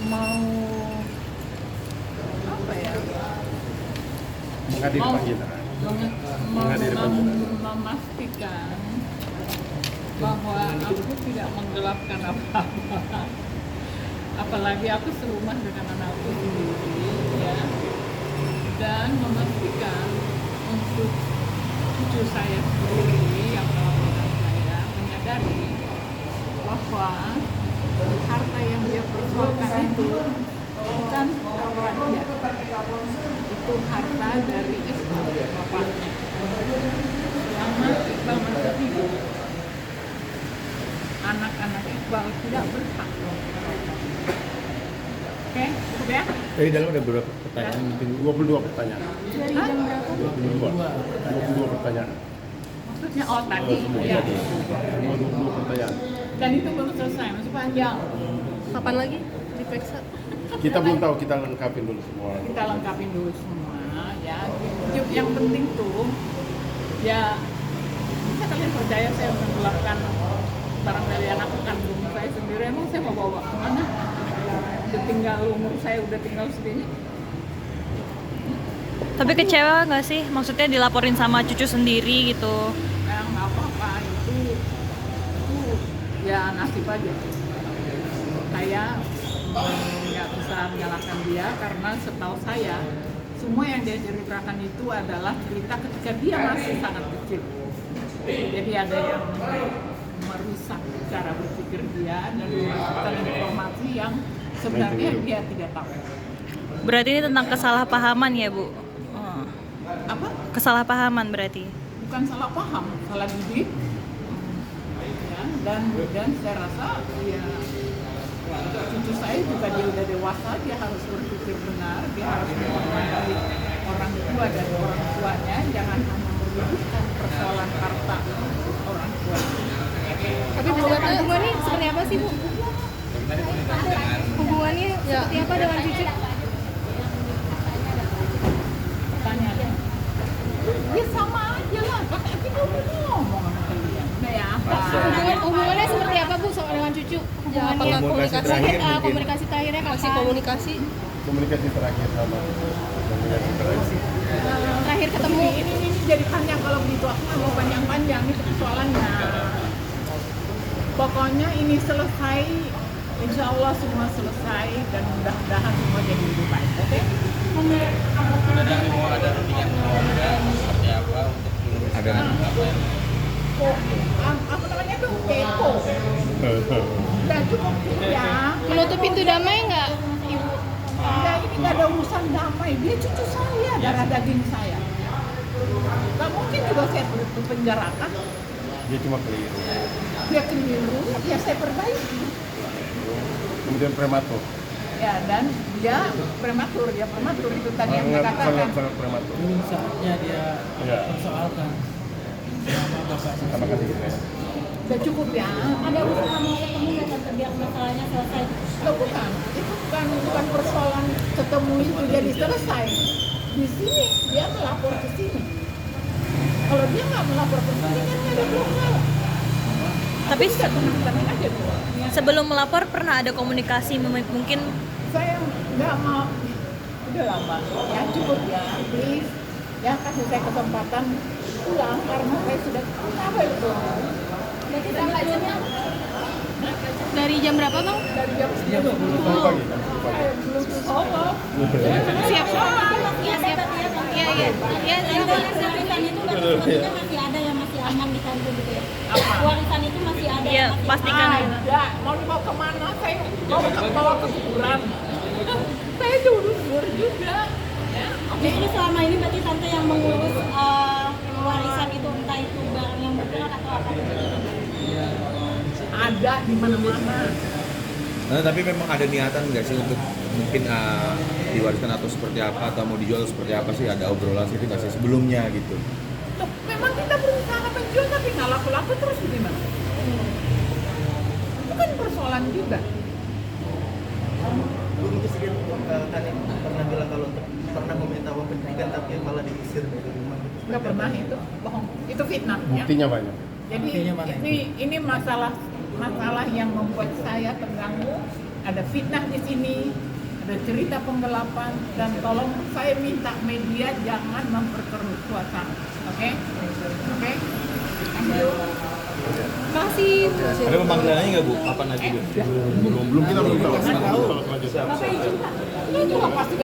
mau apa ya? Menghadiri Mau panggilan. menghadiri memastikan bahwa aku tidak menggelapkan apa-apa. Apalagi aku serumah dengan anakku sendiri, ya. Dan memastikan untuk cucu saya sendiri yang melakukan saya menyadari bahwa harta yang dia persoalkan itu bukan harta dia, itu harta dari Iqbal, bapaknya. Selama Iqbal masih hidup, anak-anak Iqbal tidak berhak. Oke, udah? Dari dalam ada beberapa pertanyaan, mungkin 22 pertanyaan. Dari jam berapa? 22 pertanyaan. Maksudnya tadi, ya. Semua 22 pertanyaan. Dan itu belum selesai, masih panjang. Kapan lagi diperiksa? Kita belum tahu, kita lengkapin dulu semua. Kita lengkapin dulu semua, ya. Yang penting tuh, ya, bisa kalian percaya saya menggelapkan barang dari anak kandung saya sendiri. Emang saya mau bawa kemana? Udah tinggal, umur saya udah tinggal segini. Tapi kecewa nggak sih? Maksudnya dilaporin sama cucu sendiri gitu. Ya nggak apa-apa, itu ya nasib aja. Saya nggak bisa menyalahkan dia karena setahu saya semua yang dia ceritakan itu adalah cerita ketika dia masih sangat kecil. Jadi ada yang merusak cara berpikir dia dan memasukkan informasi yang sebenarnya dia tidak tahu. Berarti ini tentang kesalahpahaman ya, Bu? Apa? Kesalahpahaman berarti? Bukan salah paham, salah didik. Ya, dan saya rasa ya cucu saya juga dia udah dewasa, dia harus berpikir benar, dia harus menghormati orang tua dan orang tuanya, jangan hanya meributkan persoalan harta orang tua. Tapi hubungannya seperti apa sih, Bu? Hubungannya seperti apa dengan cucu? Tanya deh. Ya sama aja lah, kan kita udah ngomong sama kalian. Nah ya apa? Hubungannya seperti apa, Bu, soal dengan cucu? Hubungannya Komunikasi terakhir mungkin. komunikasi terakhirnya kapan? Komunikasi Komunikasi terakhir sama komunikasi terakhir. terakhir ketemu. Ini jadi panjang kalau begitu, aku nggak mau panjang-panjang itu persoalannya. Pokoknya ini selesai, insya Allah semua selesai dan mudah-mudahan semua jadi lebih baik, oke? Nanti mau ada rundingan keluarga seperti apa untuk Ada Apa namanya tuh? Kepo. Udah cukup ya. Menutup pintu damai nggak, Ibu? Ya ini nggak ada urusan damai, dia cucu saya, darah daging saya. Gak mungkin juga saya penjarakan. Dia cuma keliru. Dia keliru, ya saya perbaiki. Kemudian prematur. Ya dan dia prematur itu tadi yang saya katakan. Sangat prematur. Belum saatnya dia Ya. persoalkan sama bapaknya. Sama kasih gitu ya. Udah cukup ya. Ada usaha mau ketemu nggak tante biar masalahnya selesai? Loh, bukan, itu bukan persoalan ketemu itu jadi selesai. Di sini dia melapor ke sini. Kalau dia nggak melapor ke sini kan nggak ada masalah. Tapi Saya tenang aja tuh. sebelum melapor pernah ada komunikasi mungkin Saya nggak mau. Udah lama. Ya cukup ya, please. Ya kasih saya kesempatan pulang karena saya sudah kenapa itu? Berarti tanggalnya dari jam berapa, Bang? Dari jam 10. Selamat pagi. Belum sekolah. Siap. Iya, siap. Iya, iya. Iya, Warisan itu sepertinya masih ada yang masih aman di kantor gitu ya. Warisan itu masih ada. ya pastikan Ada. Mau dibawa kemana? Saya bawa ke kuburan. Saya dulu juga. Ya, Jadi selama ini berarti tante yang mengurus warisan itu, entah itu barang yang bergerak atau apa. ada di mana-mana. Nah, tapi memang ada niatan nggak sih untuk mungkin diwariskan atau seperti apa atau mau dijual seperti apa sih, ada obrolan sih nggak sih sebelumnya gitu? Loh, memang kita berusaha menjual tapi nggak laku-laku terus gimana? Itu kan persoalan juga. Bu, Presiden kan pernah bilang kalau pernah meminta uang pendidikan tapi malah diusir dari rumah. Nggak pernah itu bohong. Itu fitnah. Ya. Buktinya banyak. Jadi Buktinya mana ini masalah masalah yang membuat saya terganggu. Ada fitnah di sini, ada cerita penggelapan, dan tolong saya minta media jangan memperkeruh suasana. Oke? Oke? Thank you. Makasih. Ada pemanggilannya nggak Bu? Kapan lagi Bu? Belum kita belum tahu. Bapak izin Pak. Ini juga pasti